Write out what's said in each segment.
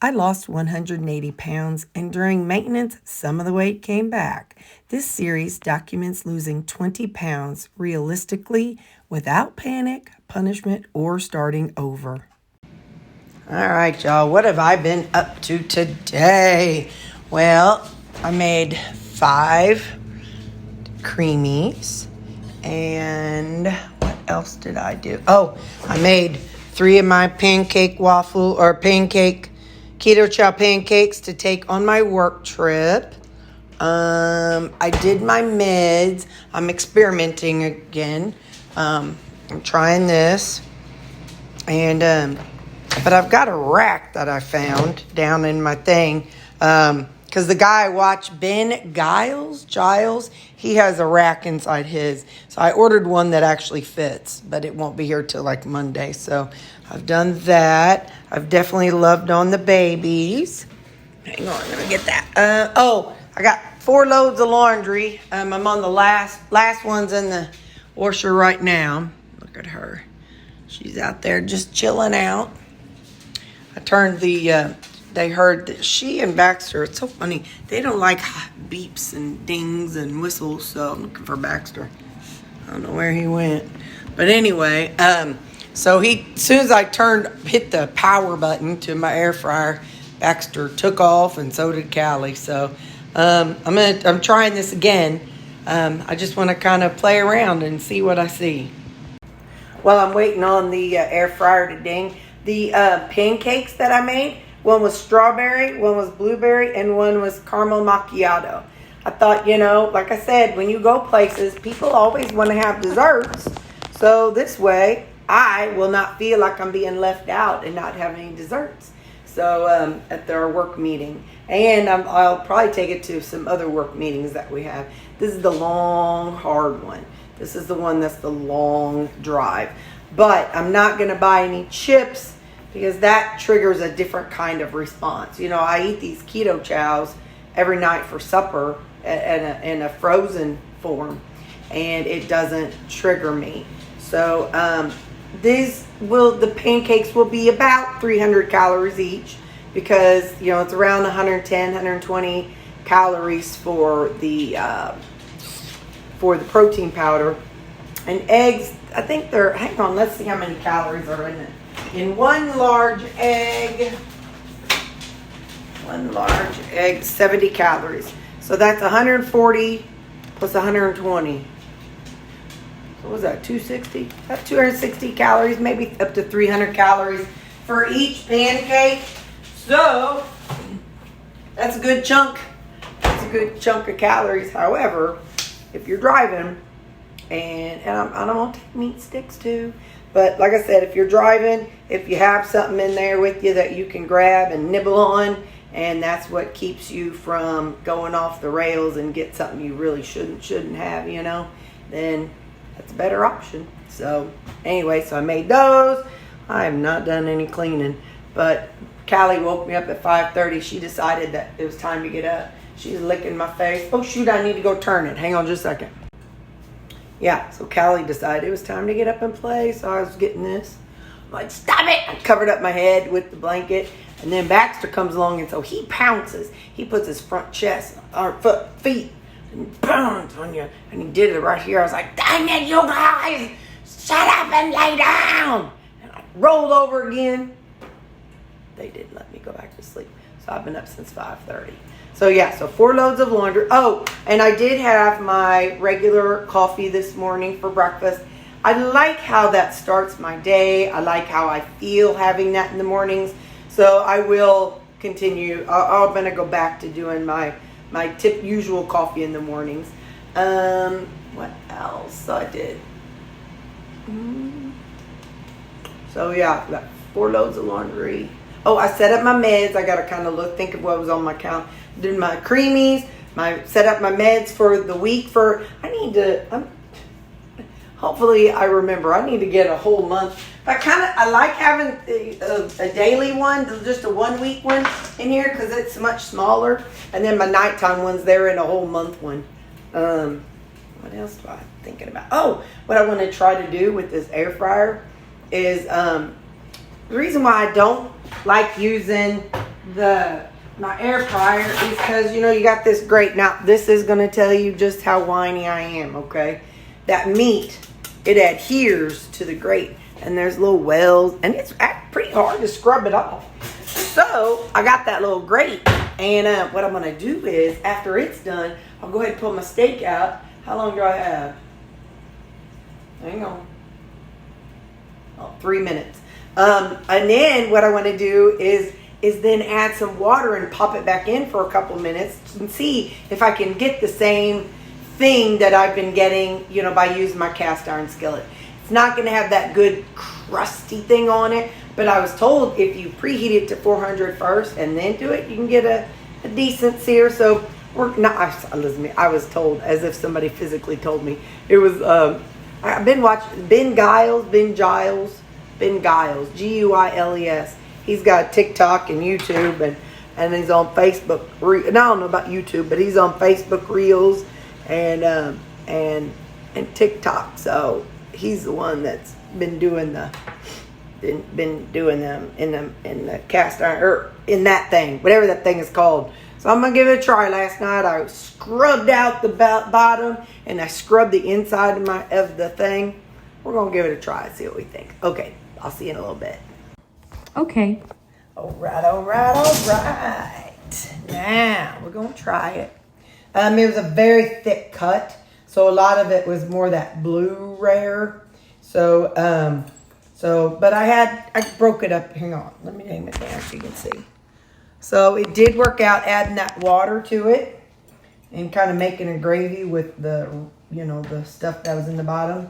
I lost 180 pounds, and during maintenance, some of the weight came back. This series documents losing 20 pounds realistically without panic, punishment, or starting over. All right, y'all, what have I been up to today? Well, I made 5 creamies, and what else did I do? Oh, I made 3 of my pancake keto chow pancakes to take on my work trip. I did my meds. I'm experimenting again. I'm trying this, and but I've got a rack that I found down in my thing. Because the guy I watch, Ben Giles, he has a rack inside his. So I ordered one that actually fits, but it won't be here till like Monday. So I've done that. I've definitely loved on the babies. Hang on, let me get that. I got 4 loads of laundry. I'm on the last one's in the washer right now. Look at her. She's out there just chilling out. I turned they heard that she and Baxter, it's so funny, they don't like beeps and dings and whistles, so I'm looking for Baxter. I don't know where he went. But anyway, so as soon as I hit the power button to my air fryer, Baxter took off, and so did Callie. So I'm trying this again. I just want to kind of play around and see what I see. Well, I'm waiting on the air fryer to ding. The pancakes that I made, one was strawberry, one was blueberry, and one was caramel macchiato. I thought, like I said, when you go places, people always want to have desserts. So this way, I will not feel like I'm being left out and not having any desserts. So at their work meeting. And I'll probably take it to some other work meetings that we have. This is the long, hard one. This is the one that's the long drive. But I'm not going to buy any chips because that triggers a different kind of response. I eat these keto chows every night for supper in a frozen form, and it doesn't trigger me. So the pancakes will be about 300 calories each because, it's around 110, 120 calories for the protein powder. And eggs, I think hang on, let's see how many calories are in it. In one large egg, 70 calories. So that's 140 plus 120. So what was that, 260? That's 260 calories, maybe up to 300 calories for each pancake. So that's a good chunk. That's a good chunk of calories. However, if you're driving, and I'm going to take meat sticks too. But like I said, if you're driving, if you have something in there with you that you can grab and nibble on, and that's what keeps you from going off the rails and get something you really shouldn't have, then that's a better option. So anyway, so I made those. I have not done any cleaning. But Callie woke me up at 5:30. She decided that it was time to get up. She's licking my face. Oh, shoot, I need to go turn it. Hang on just a second. Yeah, so Callie decided it was time to get up and play, so I was getting this. I'm like, stop it! I covered up my head with the blanket, and then Baxter comes along, and so he pounces. He puts his feet, and bounds on you, and he did it right here. I was like, dang it, you guys! Shut up and lay down! And I rolled over again. They didn't let me go back to sleep, so I've been up since 5:30. So yeah, so 4 loads of laundry. Oh, and I did have my regular coffee this morning for breakfast. I like how that starts my day. I like how I feel having that in the mornings. So I will continue. I'm going to go back to doing my usual coffee in the mornings. What else? So I did. So yeah, got 4 loads of laundry. Oh, I set up my meds. I got to kind of think of what was on my count. Did my creamies, set up my meds for the week hopefully I remember, I need to get a whole month. I like having a daily one, just a 1 week one in here because it's much smaller. And then my nighttime ones, they're in a whole month one. What else do I thinking about? Oh, what I want to try to do with this air fryer is the reason why I don't like using my air fryer is because, you know, you got this grate. Now, this is going to tell you just how whiny I am, okay? That meat, it adheres to the grate. And there's little wells. And it's pretty hard to scrub it off. So, I got that little grate. And what I'm going to do is, after it's done, I'll go ahead and pull my steak out. How long do I have? Hang on. Oh, 3 minutes. And then what I want to do is then add some water and pop it back in for a couple minutes and see if I can get the same thing that I've been getting, you know, by using my cast iron skillet. It's not going to have that good crusty thing on it, but I was told if you preheat it to 400 first and then do it, you can get a decent sear. So we're not, listen to me, I was told as if somebody physically told me. It was, I've been watching Ben Giles, Guiles. He's got TikTok and YouTube and he's on Facebook. I don't know about YouTube, but he's on Facebook Reels and TikTok. So he's the one that's been doing them in the cast iron or in that thing, whatever that thing is called. So I'm gonna give it a try. Last night I scrubbed out the bottom and I scrubbed the inside of the thing. We're gonna give it a try and see what we think. Okay, I'll see you in a little bit. Okay. All right. Now, we're going to try it. It was a very thick cut, so a lot of it was more that blue rare. So, but I broke it up. Hang on. Let me name it down so you can see. So, it did work out adding that water to it and kind of making a gravy with the, you know, the stuff that was in the bottom.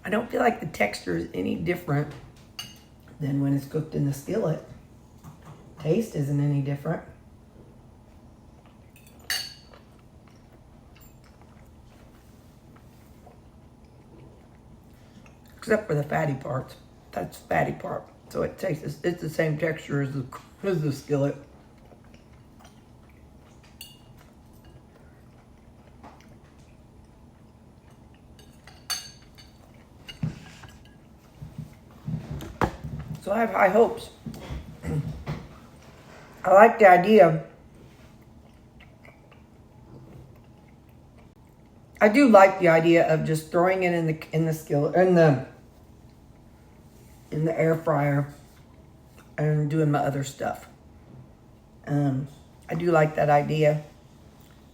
I don't feel like the texture is any different than when it's cooked in the skillet. Taste isn't any different. Except for the fatty parts. That's the fatty part. So it tastes, it's the same texture as the skillet. So I have high hopes. I like the idea. I do like the idea of just throwing it in the skillet in the air fryer and doing my other stuff. I do like that idea.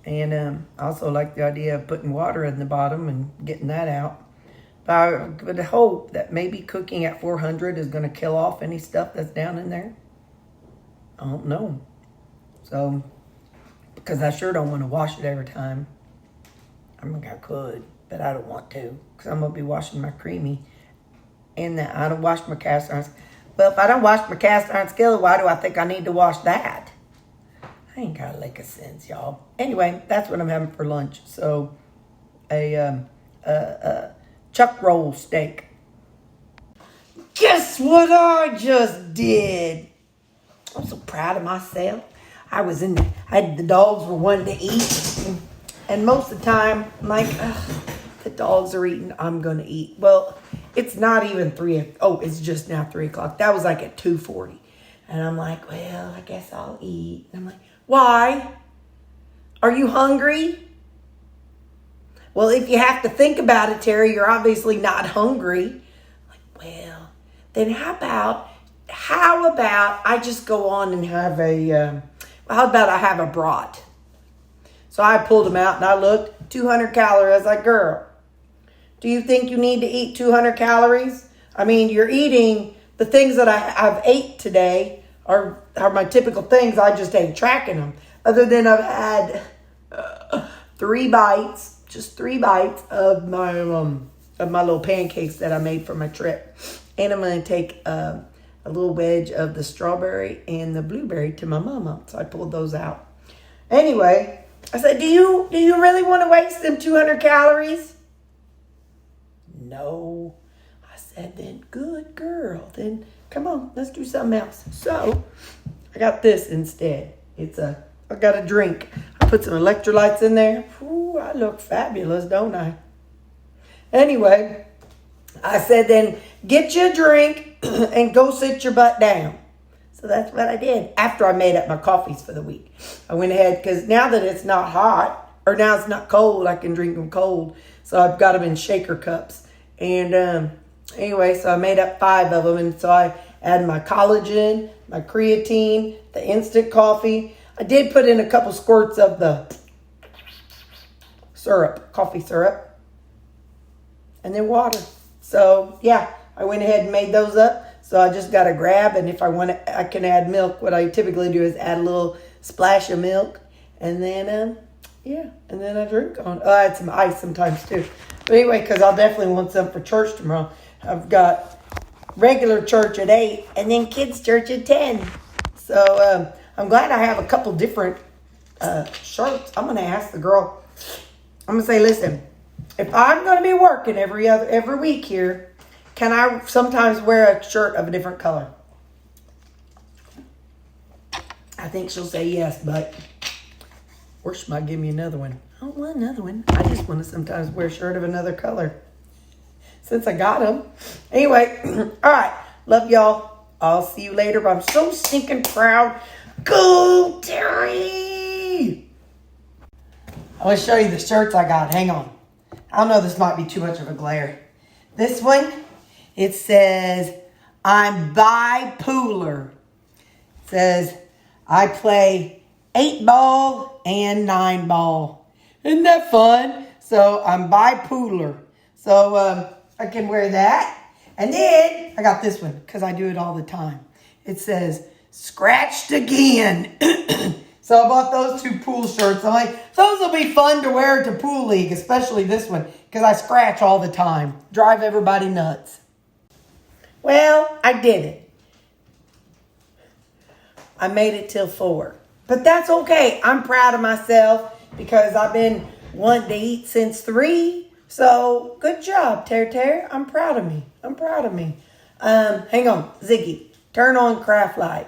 And I also like the idea of putting water in the bottom and getting that out. But I would hope that maybe cooking at 400 is going to kill off any stuff that's down in there. I don't know. So, because I sure don't want to wash it every time. I mean, I could, but I don't want to. Because I'm going to be washing my creamy. And I don't wash my cast iron. Well, if I don't wash my cast iron skillet, why do I think I need to wash that? I ain't got a lick of sense, y'all. Anyway, that's what I'm having for lunch. So, a chuck roll steak. Guess what I just did? I'm so proud of myself. The dogs were wanting to eat. And most of the time, I'm like, the dogs are eating, I'm going to eat. Well, it's not even it's just now 3 o'clock. That was like at 2:40. And I'm like, well, I guess I'll eat. And I'm like, why? Are you hungry? Well, if you have to think about it, Terry, you're obviously not hungry. I'm like, well, then how about I just go on and have how about I have a brat? So I pulled them out and I looked, 200 calories. I was like, girl, do you think you need to eat 200 calories? I mean, you're eating the things that I've ate today are my typical things. I just ain't tracking them. Other than I've had 3 bites, just 3 bites of my little pancakes that I made for my trip. And I'm going to take a little wedge of the strawberry and the blueberry to my mama. So I pulled those out. Anyway, I said, do you really want to waste them 200 calories? No. I said, then good girl. Then come on, let's do something else. So I got this instead. It's a I got a drink. I put some electrolytes in there. Ooh, I look fabulous, don't I? Anyway, I said then, get you a drink and go sit your butt down. So that's what I did after I made up my coffees for the week. I went ahead, because now that it's not hot, or now it's not cold, I can drink them cold. So I've got them in shaker cups. And anyway, so I made up 5 of them. And so I added my collagen, my creatine, the instant coffee. I did put in a couple squirts of the syrup, coffee syrup, and then water. So yeah, I went ahead and made those up. So I just got to grab, and if I want to, I can add milk. What I typically do is add a little splash of milk, and then yeah, and then I drink on. I add some ice sometimes too. But anyway, because I'll definitely want some for church tomorrow. I've got regular church at 8, and then kids church at 10. So I'm glad I have a couple different shirts. I'm gonna ask the girl. I'm gonna say, listen, if I'm gonna be working every week here, can I sometimes wear a shirt of a different color? I think she'll say yes, but or she might give me another one. I don't want another one. I just want to sometimes wear a shirt of another color since I got them. Anyway, all right. Love y'all. I'll see you later, but I'm so stinking proud. Go, Terri! I want to show you the shirts I got. Hang on. I don't know, this might be too much of a glare. This one, it says, I'm bipolar. It says, I play 8-ball and 9-ball. Isn't that fun? So I'm bipolar. So I can wear that. And then I got this one because I do it all the time. It says, scratched again. So I bought those 2 pool shirts. I'm like, those will be fun to wear to pool league, especially this one, because I scratch all the time. Drive everybody nuts. Well, I did it. I made it till 4. But that's okay. I'm proud of myself because I've been wanting to eat since 3. So good job, Terri. I'm proud of me. I'm proud of me. Hang on, Ziggy. Turn on craft light.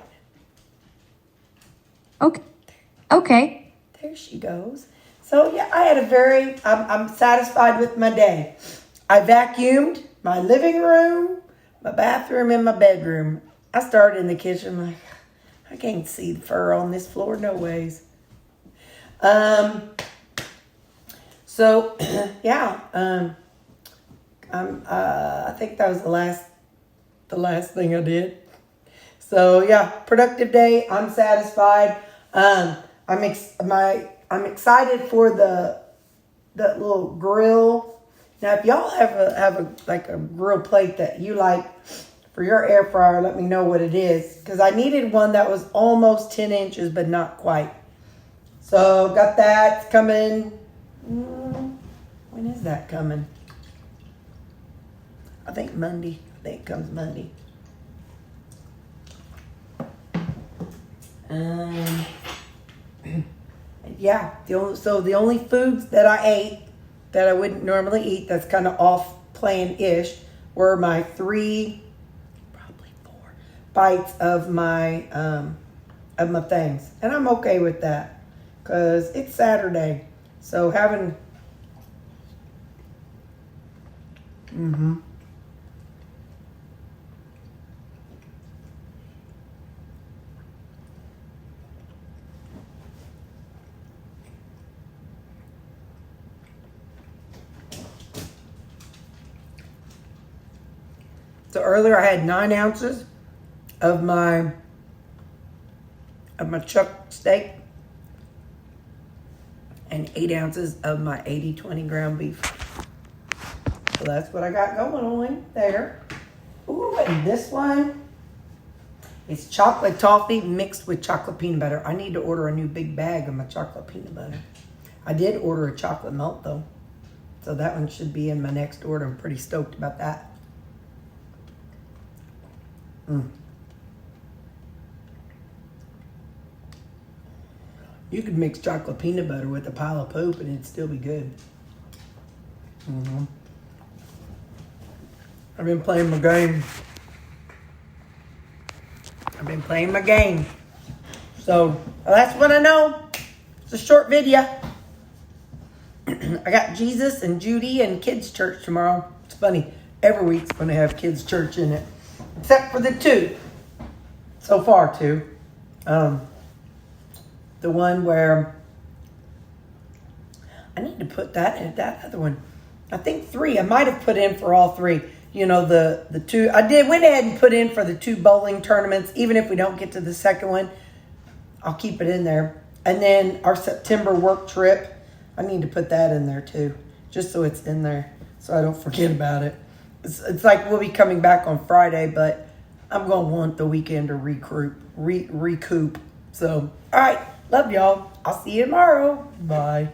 Okay. There she goes. So yeah, I had I'm satisfied with my day. I vacuumed my living room, my bathroom, and my bedroom. I started in the kitchen. I'm like, I can't see the fur on this floor. No ways. So yeah. I think that was the last thing I did. So yeah, productive day. I'm satisfied. I'm excited for that little grill. Now, if y'all have a grill plate that you like for your air fryer, let me know what it is, because I needed one that was almost 10 inches, but not quite. So got that. It's coming. When is that coming? I think Monday. I think it comes Monday. Yeah, the only foods that I ate that I wouldn't normally eat, that's kind of off plan-ish, were my 3, probably 4 bites of my things. And I'm okay with that because it's Saturday. So having So earlier I had 9 ounces of my chuck steak and 8 ounces of my 80/20 ground beef. So that's what I got going on there. Ooh, and this one is chocolate toffee mixed with chocolate peanut butter. I need to order a new big bag of my chocolate peanut butter. I did order a chocolate melt though. So that one should be in my next order. I'm pretty stoked about that. You could mix chocolate peanut butter with a pile of poop and it'd still be good. I've been playing my game. So that's what I know. It's a short video. I got Jesus and Judy and kids church tomorrow. It's funny. Every week's going to have kids church in it. Except for the 2. So far, 2. The one where I need to put that in, that other one. I think 3. I might have put in for all 3. You know, the 2. Went ahead and put in for the 2 bowling tournaments. Even if we don't get to the second one, I'll keep it in there. And then our September work trip, I need to put that in there too. Just so it's in there. So I don't forget about it. It's like we'll be coming back on Friday, but I'm going to want the weekend to recoup. So, all right. Love y'all. I'll see you tomorrow. Bye.